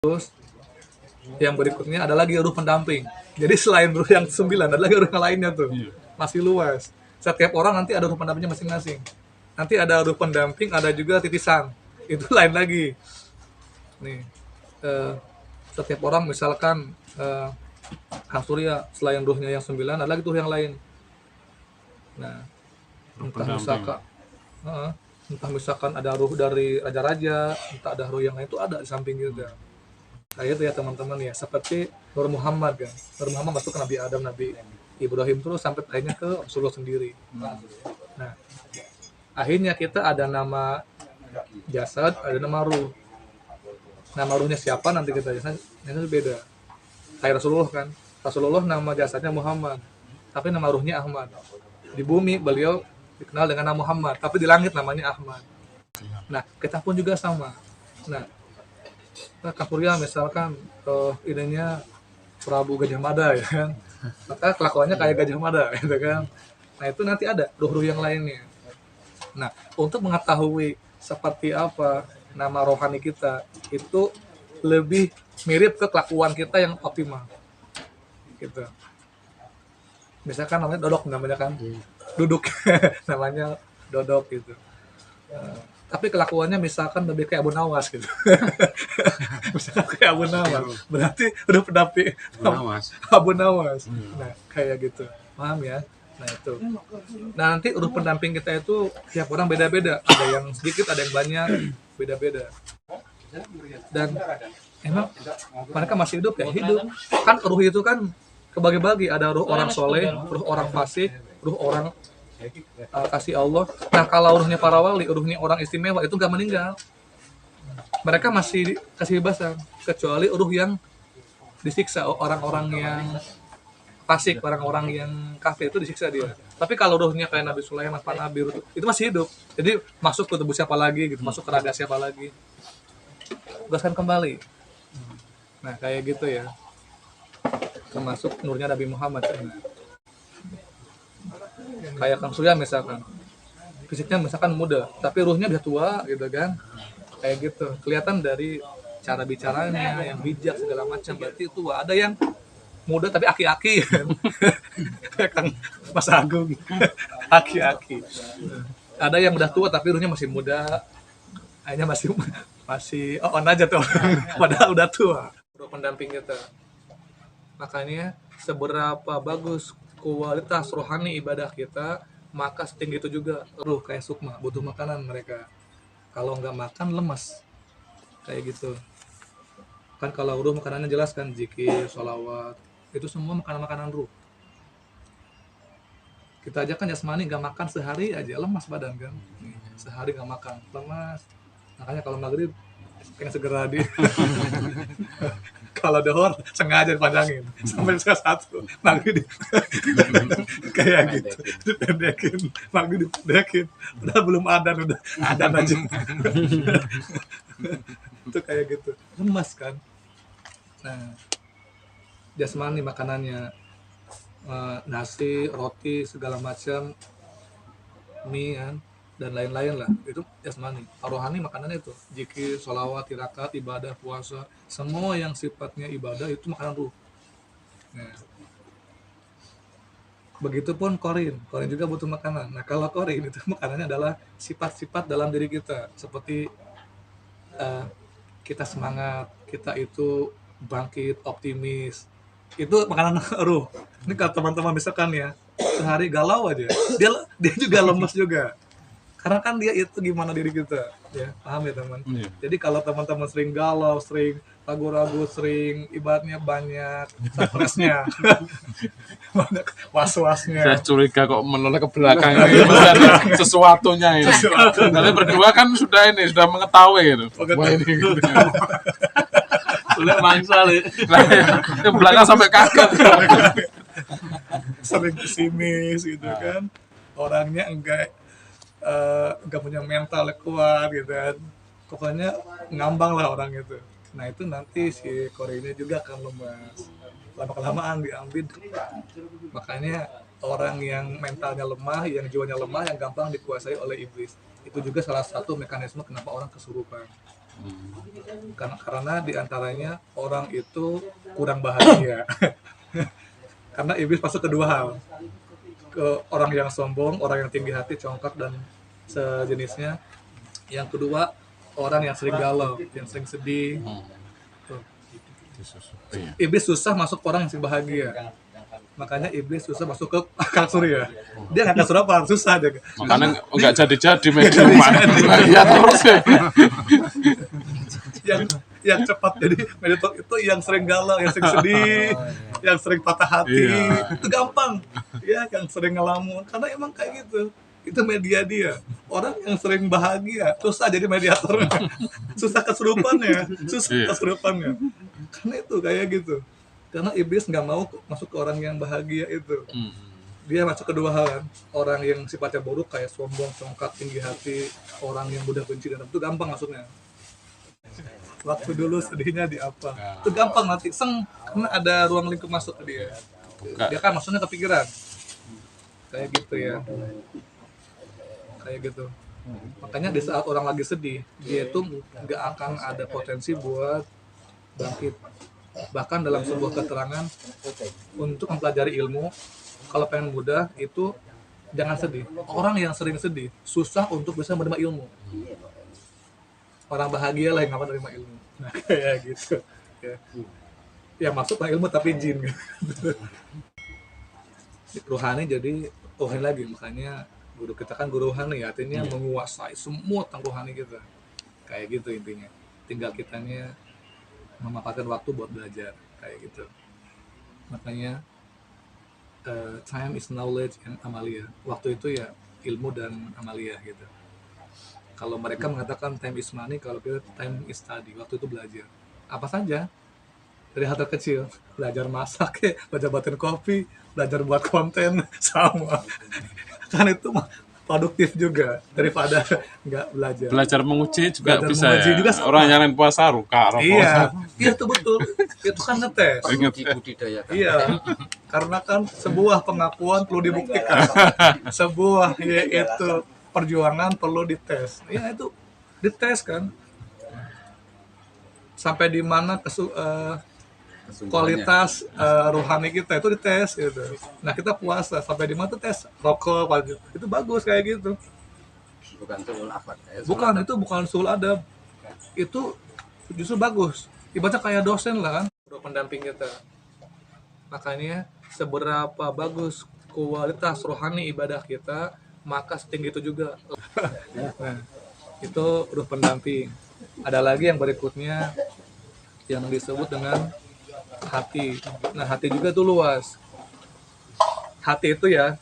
Terus yang berikutnya ada lagi ruh pendamping. Jadi selain ruh yang 9 ada lagi ruh yang lainnya tuh. Masih luas. Setiap orang nanti ada ruh pendampingnya masing-masing. Nanti ada ruh pendamping, ada juga titisan. Itu lain lagi. Nih, eh, setiap orang misalkan Kang Surya selain ruhnya yang 9 ada lagi tuh yang lain. Nah, entah misalkan entah misalkan ada ruh dari raja-raja, entah ada ruh yang lain itu ada di samping juga. Kayak itu ya teman-teman ya, seperti Nur Muhammad kan. Nur Muhammad masuk ke Nabi Adam, Nabi Ibrahim terus sampai akhirnya ke Rasulullah sendiri. Nah, akhirnya kita ada nama jasad, ada nama ruh. Nama ruhnya siapa nanti kita jasad beda. Kayak Rasulullah kan. Rasulullah nama jasadnya Muhammad, tapi nama ruhnya Ahmad. Di bumi beliau dikenal dengan nama Muhammad, tapi di langit namanya Ahmad. Nah, kita pun juga sama. Nah, Kak Surya misalkan idenya Prabu Gajah Mada ya kan, maka kelakuannya kayak Gajah Mada gitu kan. Nah itu nanti ada ruh-ruh yang lainnya. Nah untuk mengetahui seperti apa nama rohani kita itu lebih mirip ke kelakuan kita yang optimal gitu. Misalkan namanya Dodok namanya kan, duduk namanya Dodok gitu. Tapi kelakuannya misalkan lebih kayak Abu Nawas gitu. Misalkan kayak Abu Nawas, berarti udah pendamping Abu Nawas. Nah, kayak gitu. Paham ya? Nah, itu. Nah, nanti urut pendamping kita itu tiap orang beda-beda. Ada yang sedikit, ada yang banyak, beda-beda. Dan emang mereka masih hidup ya? Hidup. Kan ruh itu kan kebagi-bagi. Ada ruh orang soleh, ruh orang fasik, ruh orang kasih Allah. Nah kalau ruhnya para wali, ruhnya orang istimewa itu gak meninggal, mereka masih kasih bebasan, kecuali ruh yang disiksa, orang-orang yang fasik, orang-orang yang kafir itu disiksa dia. Tapi kalau ruhnya kayak Nabi Sulaiman, Pak Nabi itu masih hidup, jadi masuk ke tubuh siapa lagi gitu, masuk ke raga siapa lagi, tugaskan kembali. Nah kayak gitu ya, termasuk nurnya Nabi Muhammad. Kayak Kang Surya misalkan, fisiknya misalkan muda, tapi ruhnya udah tua gitu kan, kayak gitu. Kelihatan dari cara bicaranya yang bijak segala macam, berarti tua. Ada yang muda tapi aki-aki kan. Kayak Kang Mas Agung, aki-aki. Ada yang udah tua tapi ruhnya masih muda, akhirnya masih on aja tuh, padahal udah tua. Ruh pendamping kita. Makanya seberapa bagus kualitas rohani ibadah kita, maka setinggi itu juga ruh kayak sukma, butuh makanan mereka. Kalau nggak makan lemas, kayak gitu. Kan kalau ruh makanannya jelas kan, zikir, sholawat, itu semua makanan-makanan ruh. Kita aja kan jasmani nggak makan sehari aja lemas badan kan, sehari nggak makan lemas. Makanya kalau maghrib pengen segera di kalau dohor sengaja dipanjangin sampai setengah 1 maghrib kayak gitu dipendekin, maghrib dipendekin, udah belum adan udah adan aja. Itu kayak gitu lemas kan. Nah jasmani makanannya nasi, roti, segala macam, mie kan, dan lain-lain lah, itu jasmani. Rohani makanannya itu zikir, sholawat, tirakat, ibadah, puasa, semua yang sifatnya ibadah itu makanan ruh. Nah, begitupun korin juga butuh makanan. Nah kalau korin itu makanannya adalah sifat-sifat dalam diri kita, seperti kita semangat, kita itu bangkit, optimis, itu makanan ruh. Ini kalau teman-teman misalkan ya sehari galau aja, dia juga lemes juga. Karena kan dia itu gimana diri kita, ya paham ya teman. Jadi kalau teman-teman sering galau, sering ragu-ragu, sering ibaratnya banyak stresnya, banyak was-wasnya. Saya curiga kok menoleh ke belakang sesuatunya ini. Kalian berdua kan sudah mengetahui gitu. Wah ini gitu. Udah mangsa nih. Ke belakang sampai kaget. Sering pesimis gitu kan, orangnya enggak punya mental yang kuat gitu kan, pokoknya ngambang lah orang itu. Nah itu nanti si korinnya juga akan lemas, lama-kelamaan diambil. Makanya orang yang mentalnya lemah, yang jiwanya lemah, yang gampang dikuasai oleh iblis, itu juga salah satu mekanisme kenapa orang kesurupan. Karena diantaranya orang itu kurang bahagia. Karena iblis masuk ke dua hal, ke orang yang sombong, orang yang tinggi hati, congkak dan sejenisnya. Yang kedua, orang yang sering galau, yang sering sedih. Tuh. Iya. Iblis susah masuk ke orang yang sering bahagia. Makanya iblis susah masuk ke akal surya. Dia nggak kasur apa, susah aja. Makanya nggak jadi medium ya terus ya. yang cepat jadi mediator itu yang sering galau, yang sering sedih, yang sering patah hati. Iya. Itu gampang. Ya, yang sering ngelamun. Karena emang kayak gitu. Itu media dia. Orang yang sering bahagia susah jadi mediator. Susah kesurupannya, Iya. Karena itu kayak gitu. Karena iblis nggak mau masuk ke orang yang bahagia itu. Dia masuk ke dua hal kan. Orang yang sifatnya buruk kayak sombong, congkak, tinggi hati, orang yang mudah benci dan itu gampang masuknya. Waktu dulu sedihnya di apa? Itu gampang nanti karena ada ruang lingkup masuk ke dia. Dia kan maksudnya kepikiran. Kayak gitu ya. Kayak gitu. Makanya di saat orang lagi sedih, dia itu nggak akan ada potensi buat bangkit. Bahkan dalam sebuah keterangan untuk mempelajari ilmu, kalau pengen mudah itu jangan sedih. Orang yang sering sedih susah untuk bisa menerima ilmu. Orang bahagia lah yang nggak menerima ilmu. Nah kayak gitu. Ya. Yang masuk lah ilmu tapi jin. Rohani jadi rohani lagi, makanya guru kita kan guru rohani, artinya menguasai semua tentang rohani kita. Kayak gitu intinya. Tinggal kitanya memanfaatkan waktu buat belajar kayak gitu. Makanya time is knowledge and amalia. Waktu itu ya ilmu dan amalia gitu. Kalau mereka mengatakan time is money, kalau kita time is study. Waktu itu belajar apa saja dari hal terkecil, belajar masak, belajar buatin kopi, belajar buat konten sama. Kan itu produktif juga daripada nggak belajar. Belajar menguji juga Belajar bisa menguji ya. juga sama. Orang yang puasa ruka, rokok. Iya, itu betul. Itu kan ngetes. Budidaya kan. Iya, karena kan sebuah pengakuan perlu dibuktikan. Sebuah yaitu perjuangan perlu dites. Ya itu dites kan. Sampai di mana kualitas rohani kita itu dites gitu. Nah kita puasa sampai di mana tuh tes rokok itu bagus kayak gitu. Bukan sulul afat. Bukan, itu bukan sul adab. Itu justru bagus. Ibaratnya kayak dosen lah kan, pendamping kita. Makanya seberapa bagus kualitas rohani ibadah kita, maka setinggi itu juga. Nah, itu ruh pendamping. Ada lagi yang berikutnya yang disebut dengan hati. Nah, hati juga tuh luas. Hati itu ya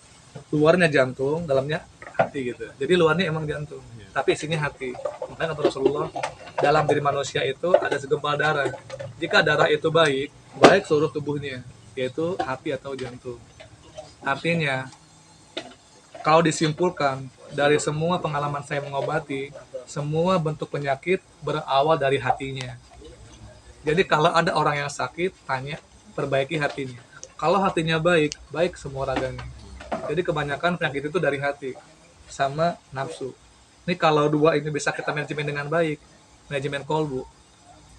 luarnya jantung, dalamnya hati gitu. Jadi luarnya emang jantung, tapi isinya hati. Makanya kata Rasulullah, dalam diri manusia itu ada segumpal darah. Jika darah itu baik, baik seluruh tubuhnya, yaitu hati atau jantung. Artinya, kalau disimpulkan dari semua pengalaman saya mengobati, semua bentuk penyakit berawal dari hatinya. Jadi kalau ada orang yang sakit, tanya, perbaiki hatinya. Kalau hatinya baik, baik semua raganya. Jadi kebanyakan penyakit itu dari hati sama nafsu. Ini kalau dua ini bisa kita manajemen dengan baik, manajemen kolbu.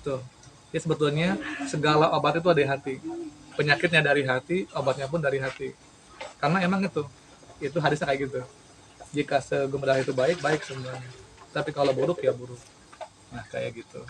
Tuh. Jadi sebetulnya segala obat itu ada di hati. Penyakitnya dari hati, obatnya pun dari hati. Karena emang itu hadisnya kayak gitu. Jika segumpal itu baik, baik semuanya. Tapi kalau buruk ya buruk. Nah kayak gitu.